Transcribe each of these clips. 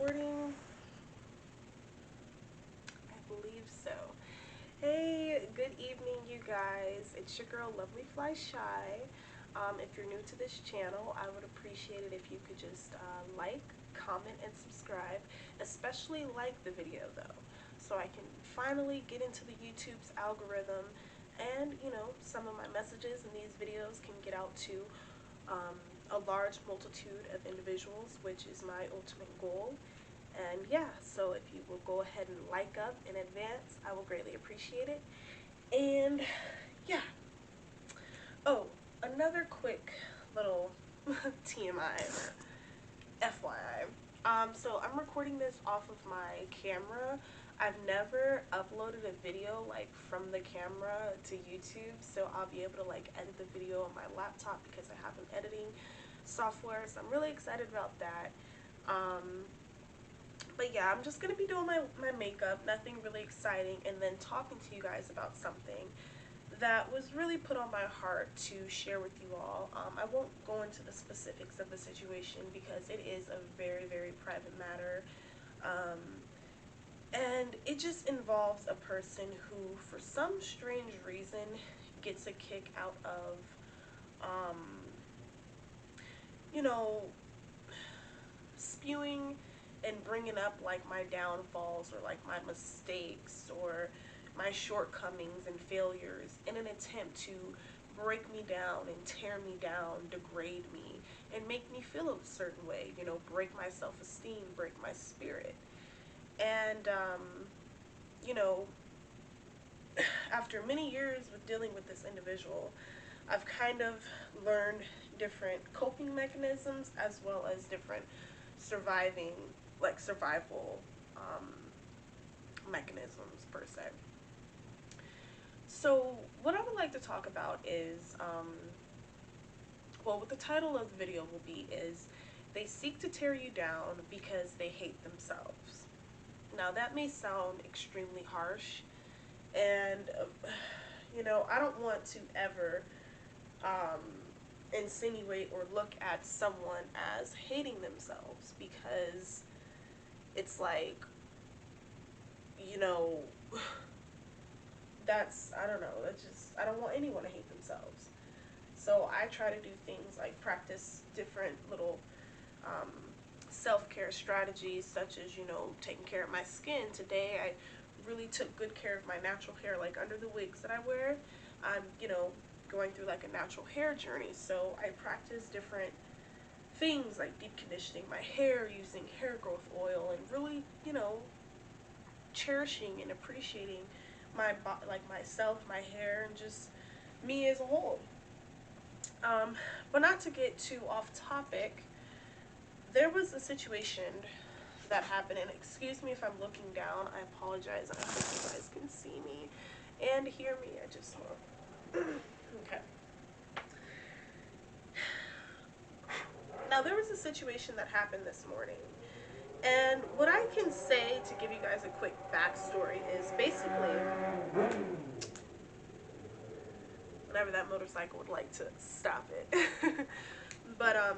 recording? I believe so. Hey, good evening, you guys. It's your girl, Lovely Fly Shy. If you're new to this channel, I would appreciate it if you could just like, comment, and subscribe. Especially like the video, though, so I can finally get into the YouTube's algorithm, and some of my messages in these videos can get out to a large multitude of individuals, which is my ultimate goal. And yeah, so if you will go ahead and like up in advance, I will greatly appreciate it. And yeah. Oh, another quick little TMI, FYI. So I'm recording this off of my camera. I've never uploaded a video like from the camera to YouTube, so I'll be able to like edit the video on my laptop because I have an editing software. So I'm really excited about that. But yeah, I'm just going to be doing my makeup, nothing really exciting, and then talking to you guys about something that was really put on my heart to share with you all. I won't go into the specifics of the situation because it is a very, very private matter. And it just involves a person who, for some strange reason, gets a kick out of, you know, spewing and bringing up like my downfalls or like my mistakes or my shortcomings and failures in an attempt to break me down and tear me down, degrade me, and make me feel a certain way, break my self-esteem, break my spirit. And, you know, after many years with dealing with this individual, I've kind of learned different coping mechanisms as well as different survival mechanisms per se. So what I would like to talk about is, well, what the title of the video will be is, they seek to tear you down because they hate themselves. Now that may sound extremely harsh, and I don't want to ever insinuate or look at someone as hating themselves, because it's like, I don't know, I don't want anyone to hate themselves. So I try to do things like practice different little self-care strategies, such as, taking care of my skin. Today I really took good care of my natural hair, like under the wigs that I wear. I'm, going through like a natural hair journey, so I practice different things like deep conditioning my hair, using hair growth oil, and really, cherishing and appreciating myself, my hair, and just me as a whole. But not to get too off topic, there was a situation that happened, and excuse me if I'm looking down, I apologize, I hope you guys can see me and hear me. I just want okay. Now there was a situation that happened this morning, and what I can say to give you guys a quick backstory is basically, whenever that motorcycle would like to stop it. But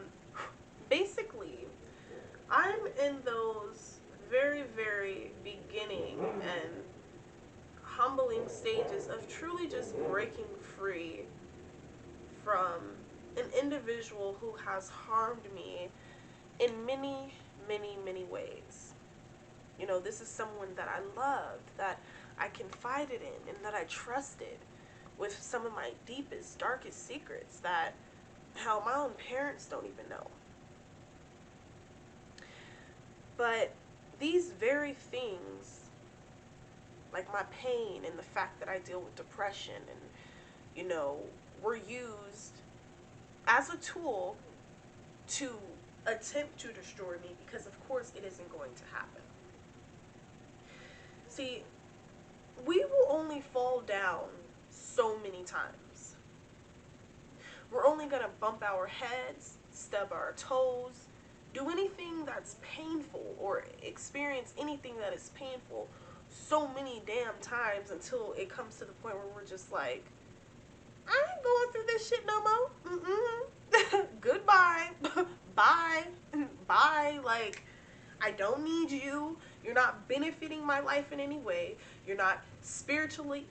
basically, I'm in those very, very beginning and humbling stages of truly just breaking free from an individual who has harmed me in many, many, many ways. This is someone that I loved, that I confided in, and that I trusted with some of my deepest, darkest secrets that how my own parents don't even know. But these very things, like my pain and the fact that I deal with depression, and were used as a tool to attempt to destroy me, because of course it isn't going to happen. See, we will only fall down so many times. We're only gonna bump our heads, stub our toes, do anything that's painful, or experience anything that is painful so many damn times until it comes to the point where we're just like, I ain't going through this shit no more. Goodbye. Bye. Bye. Like, I don't need you. You're not benefiting my life in any way. You're not spiritually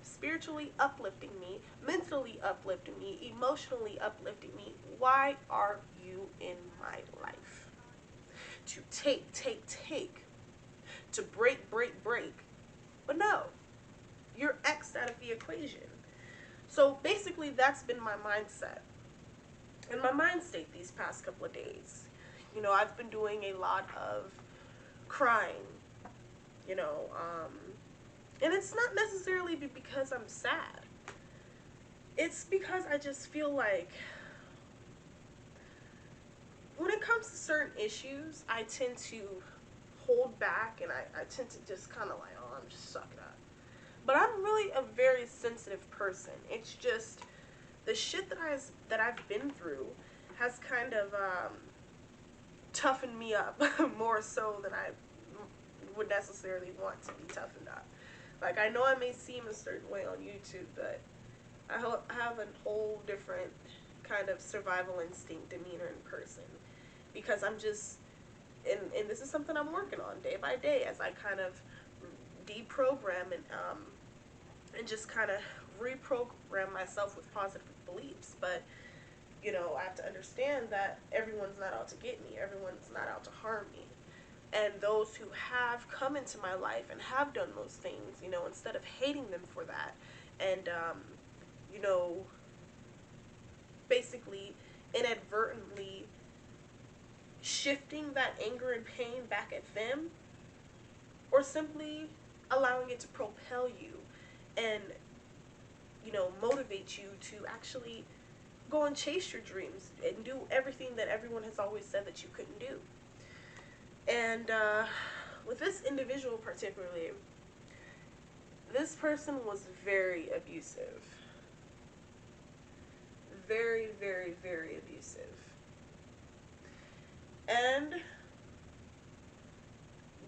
uplifting me, mentally uplifting me, emotionally uplifting me. Why are you in my life? To take, to break. But no, you're X'd out of the equation. So basically that's been my mindset and my mind state these past couple of days. You know, I've been doing a lot of crying, you know, and it's not necessarily because I'm sad. It's because I just feel like when it comes to certain issues, I tend to hold back, and I tend to just kind of like, oh, I'm just sucking up. But I'm really a very sensitive person. It's just the shit that I've been through has kind of toughened me up more so than I would necessarily want to be toughened up. Like, I know I may seem a certain way on YouTube, but I have a whole different kind of survival instinct demeanor in person, because I'm just, and this is something I'm working on day by day as I kind of deprogram and just kind of reprogram myself with positive beliefs. But you know, I have to understand that everyone's not out to get me. Everyone's not out to harm me. And those who have come into my life and have done those things, you know, instead of hating them for that and, you know, basically inadvertently shifting that anger and pain back at them, or simply allowing it to propel you and, you know, motivate you to actually go and chase your dreams and do everything that everyone has always said that you couldn't do. And with this individual particularly, this person was very abusive. Very, very, very abusive. And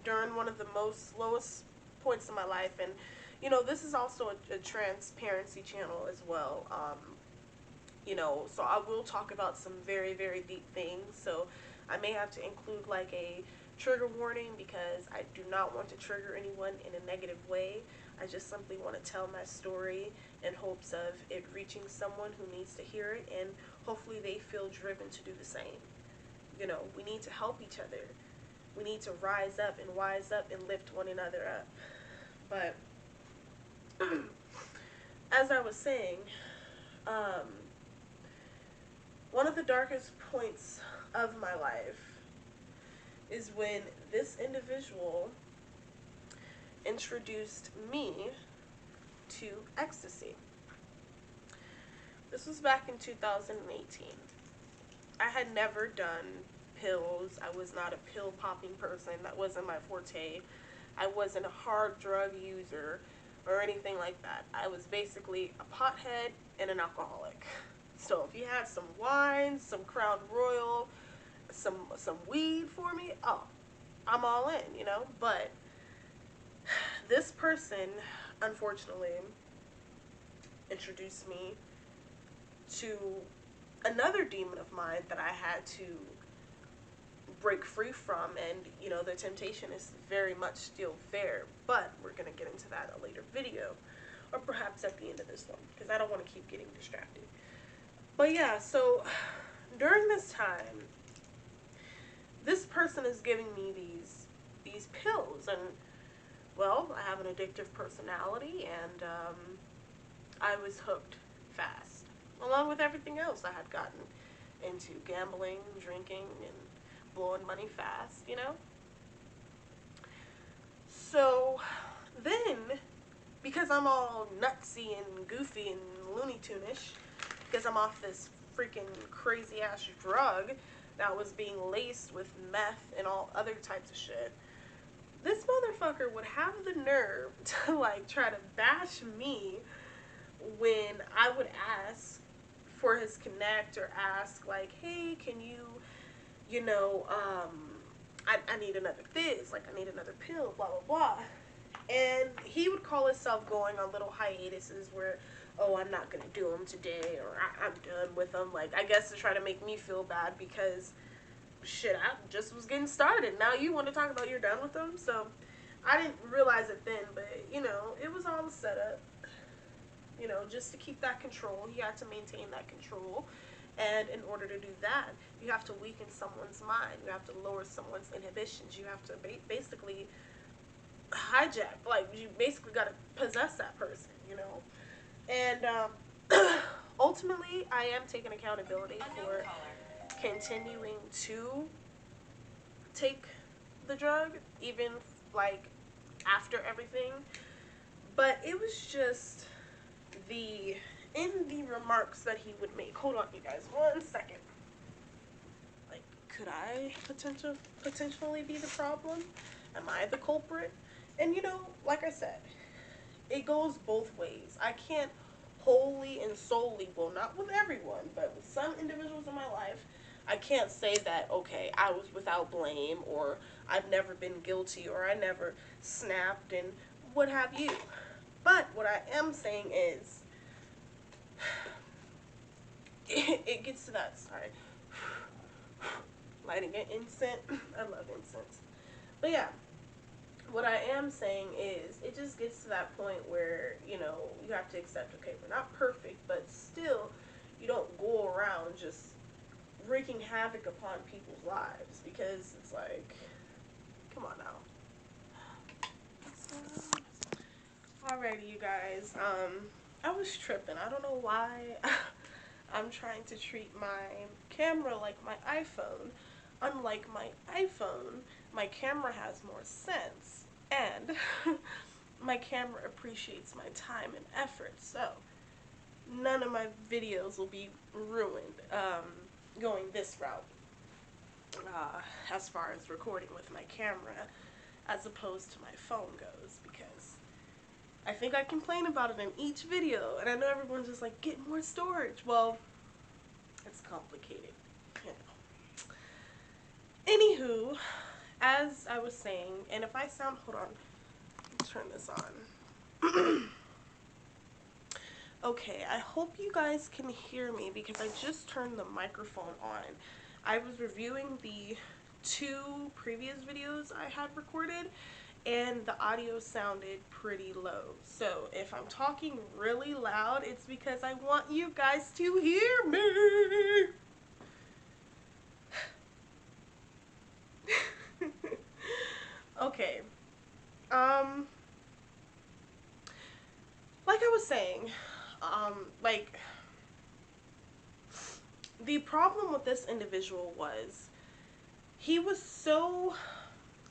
during one of the lowest points in my life, and you know, this is also a transparency channel as well. You know, so I will talk about some very, very deep things. So I may have to include like a trigger warning, because I do not want to trigger anyone in a negative way. I just simply want to tell my story in hopes of it reaching someone who needs to hear it, and hopefully they feel driven to do the same. You know, we need to help each other. We need to rise up and wise up and lift one another up. But as I was saying, one of the darkest points of my life is when this individual introduced me to ecstasy. This was back in 2018. I had never done pills. I was not a pill popping person. That wasn't my forte. I wasn't a hard drug user or anything like that. I was basically a pothead and an alcoholic. So if you had some wine, some Crown Royal, some weed for me, oh, I'm all in, you know. But this person, unfortunately, introduced me to another demon of mine that I had to break free from. And you know, the temptation is very much still there, but we're gonna get into that in a later video, or perhaps at the end of this one, because I don't want to keep getting distracted. But yeah, so during this time, this person is giving me these pills, and well, I have an addictive personality, and I was hooked fast, along with everything else I had gotten into: gambling, drinking, and blowing money fast, you know. So then, because I'm all nutsy and goofy and Looney Tune-ish, because I'm off this freaking crazy ass drug that was being laced with meth and all other types of shit, this motherfucker would have the nerve to like try to bash me when I would ask for his connect, or ask like, hey, can you know, I need another this, like I need another pill, blah blah blah. And he would call himself going on little hiatuses where, oh, I'm not gonna do them today, or I'm done with them, like I guess to try to make me feel bad, because shit, I just was getting started. Now you want to talk about you're done with them? So I didn't realize it then, but you know, it was all a setup. You know, just to keep that control, you have to maintain that control. And in order to do that, you have to weaken someone's mind. You have to lower someone's inhibitions. You have to basically hijack. Like, you basically got to possess that person, you know? And ultimately, I am taking accountability for continuing to take the drug, even like after everything. But it was just the in the remarks that he would make. Hold on, you guys, 1 second. Like, could I potentially be the problem? Am I the culprit? And you know, like I said, it goes both ways. I can't wholly and solely, well, not with everyone, but with some individuals in my life, I can't say that, okay, I was without blame, or I've never been guilty, or I never snapped, and what have you. But what I am saying is, it gets to that, sorry, lighting an incense. I love incense. But yeah, what I am saying is, it just gets to that point where, you know, you have to accept, okay, we're not perfect, but still, you don't go around just wreaking havoc upon people's lives, because it's like, come on now. Alrighty, you guys, I was tripping. I don't know why I'm trying to treat my camera like my iPhone. Unlike my iPhone, my camera has more sense, and my camera appreciates my time and effort, so none of my videos will be ruined going this route, as far as recording with my camera as opposed to my phone goes, because I think I complain about it in each video, and I know everyone's just like, get more storage. Well, it's complicated, you know. Anywho, as I was saying, and if I sound, hold on, let's turn this on. Okay, I hope you guys can hear me, because I just turned the microphone on. I was reviewing the 2 previous videos I had recorded, and the audio sounded pretty low. So if I'm talking really loud, it's because I want you guys to hear me. Okay. Like I was saying, like, the problem with this individual was he was so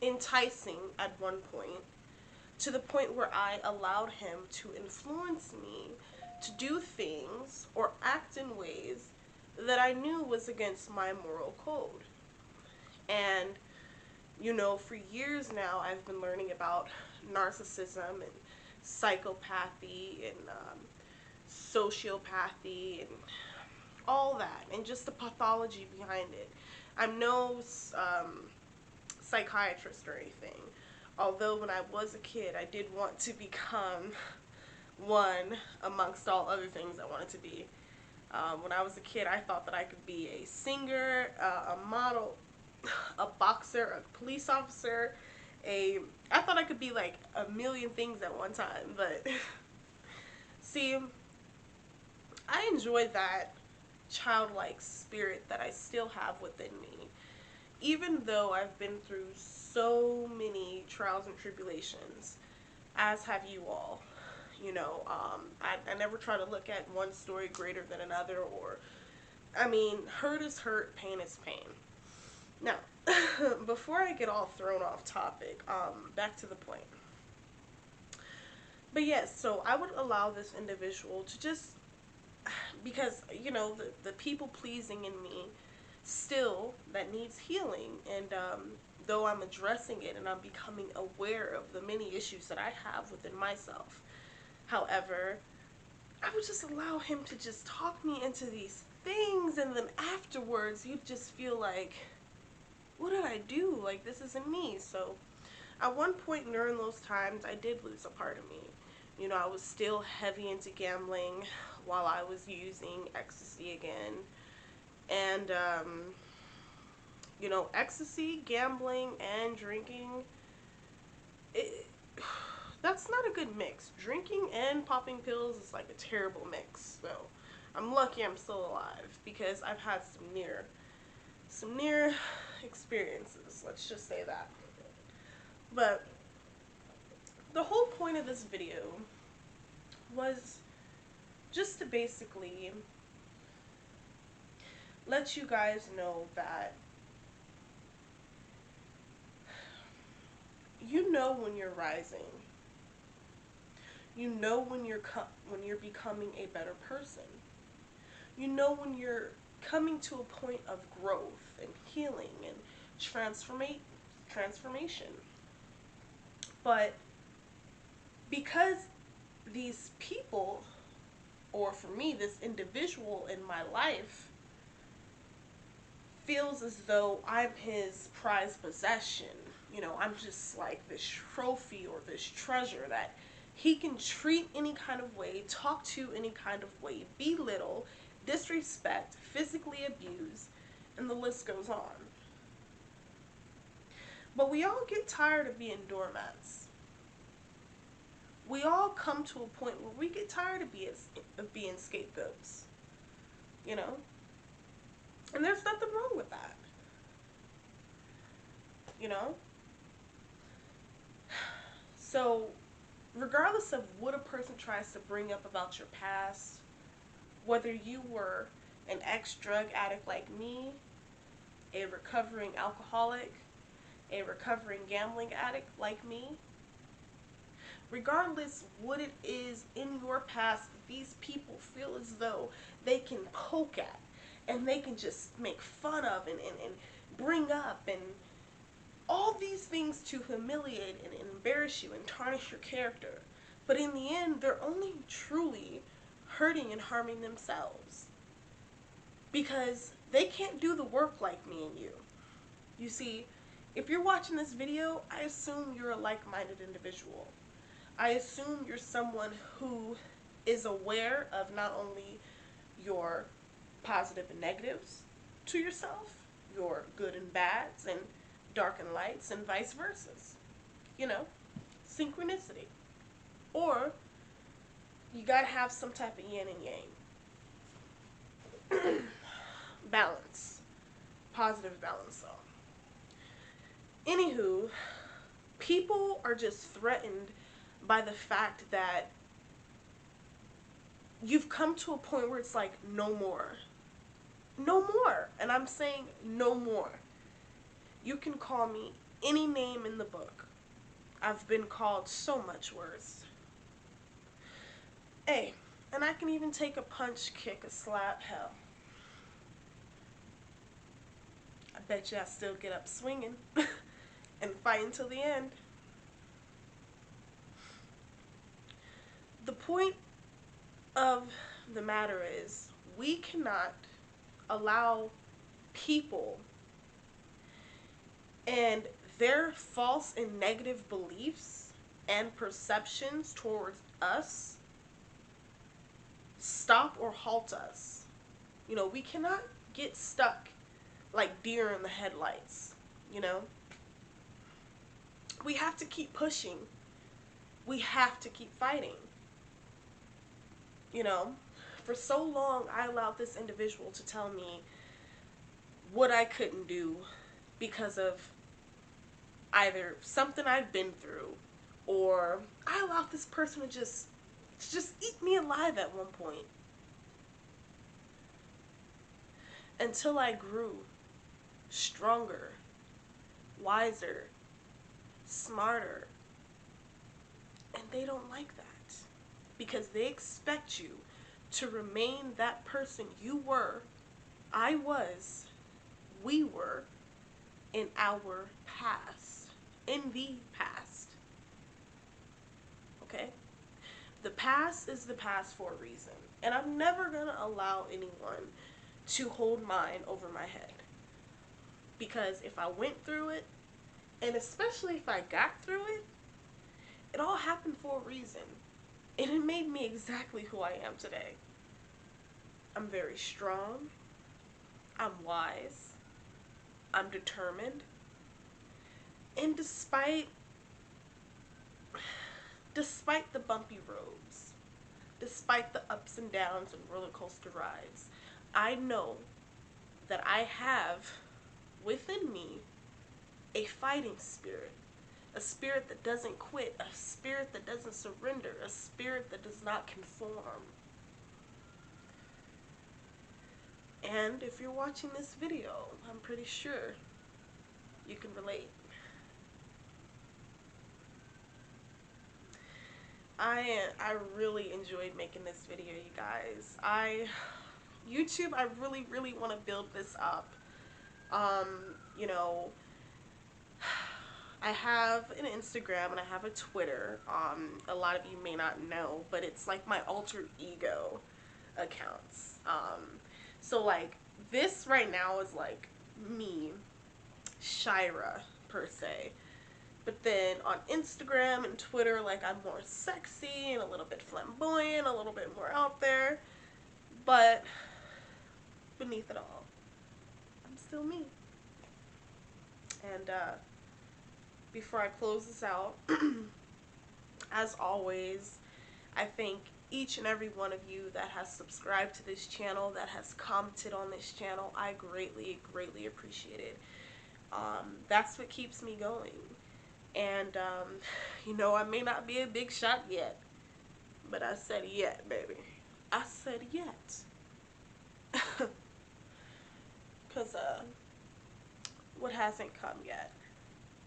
enticing at one point, to the point where I allowed him to influence me to do things or act in ways that I knew was against my moral code. And, you know, for years now, I've been learning about narcissism and psychopathy and sociopathy and all that, and just the pathology behind it. I'm no psychiatrist or anything, although when I was a kid, I did want to become one amongst all other things I wanted to be. When I was a kid, I thought that I could be a singer, a model, a boxer, a police officer, I thought I could be like a million things at one time, but see, I enjoy that childlike spirit that I still have within me, even though I've been through so many trials and tribulations, as have you all. You know, I never try to look at one story greater than another, or, I mean, hurt is hurt, pain is pain. Now, before I get all thrown off topic, back to the point. But yes, so I would allow this individual to just, because, you know, the people pleasing in me still, that needs healing, and though I'm addressing it and I'm becoming aware of the many issues that I have within myself, however, I would just allow him to just talk me into these things, and then afterwards you'd just feel like, what did I do? Like, this isn't me. So at one point during those times, I did lose a part of me. You know, I was still heavy into gambling while I was using ecstasy again. And You know, ecstasy, gambling, and drinking, it, that's not a good mix. Drinking and popping pills is like a terrible mix. So I'm lucky I'm still alive because I've had some near experiences. Let's just say that. But the whole point of this video was just to basically let you guys know that you know when you're rising. You know when you're becoming a better person. You know when you're coming to a point of growth and healing and transformation. But because these people, or for me, this individual in my life, feels as though I'm his prized possession. You know, I'm just like this trophy or this treasure that he can treat any kind of way, talk to any kind of way, belittle, disrespect, physically abuse, and the list goes on. But we all get tired of being doormats. We all come to a point where we get tired of being scapegoats. You know? And there's nothing wrong with that. You know? So, regardless of what a person tries to bring up about your past, whether you were an ex-drug addict like me, a recovering alcoholic, a recovering gambling addict like me, regardless what it is in your past, these people feel as though they can poke at and they can just make fun of and bring up and all these things to humiliate and embarrass you and tarnish your character. But in the end, they're only truly hurting and harming themselves. Because they can't do the work like me and you. You see, if you're watching this video, I assume you're a like-minded individual. I assume you're someone who is aware of not only your positive and negatives to yourself, your good and bads, and dark and lights, and vice versa. You know, synchronicity. Or, you gotta have some type of yin and yang. Balance. Positive balance, though. Anywho, people are just threatened by the fact that you've come to a point where it's like, no more. No more. And I'm saying no more. You can call me any name in the book. I've been called so much worse. Hey, and I can even take a punch, kick, a slap, hell. I bet you I still get up swinging and fight until the end. The point of the matter is, we cannot allow people and their false and negative beliefs and perceptions towards us stop or halt us. You know, we cannot get stuck like deer in the headlights, you know? We have to keep pushing. We have to keep fighting. You know, for so long I allowed this individual to tell me what I couldn't do because of either something I've been through, or I allowed this person to just eat me alive at one point. Until I grew stronger, wiser, smarter. And they don't like that. Because they expect you to remain that person you were, I was, we were, in our past. In the past. Okay? The past is the past for a reason. And I'm never going to allow anyone to hold mine over my head. Because if I went through it, and especially if I got through it, it all happened for a reason. And it made me exactly who I am today. I'm very strong. I'm wise. I'm determined. And despite the bumpy roads, despite the ups and downs and roller coaster rides, I know that I have within me a fighting spirit. A spirit that doesn't quit, a spirit that doesn't surrender, a spirit that does not conform. And if you're watching this video, I'm pretty sure you can relate. I really enjoyed making this video, you guys. YouTube, I really want to build this up. You know, I have an Instagram and I have a Twitter. A lot of you may not know, but it's like my alter ego accounts. So like this right now is like me, Shira, per se. But then on Instagram and Twitter, like I'm more sexy and a little bit flamboyant, a little bit more out there. But beneath it all, I'm still me. And before I close this out, as always, I thank each and every one of you that has subscribed to this channel, that has commented on this channel. I greatly appreciate it. That's what keeps me going. And, you know, I may not be a big shot yet, but I said yet, baby. I said yet. Because, what hasn't come yet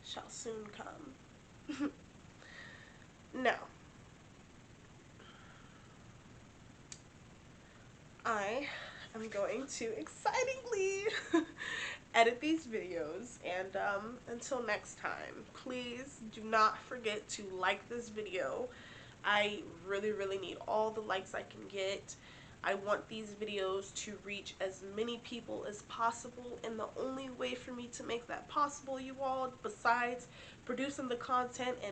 shall soon come. Now, I am going to excitingly edit these videos, and until next time, please do not forget to like this video. I really need all the likes I can get. I want these videos to reach as many people as possible, and the only way for me to make that possible, you all, besides producing the content and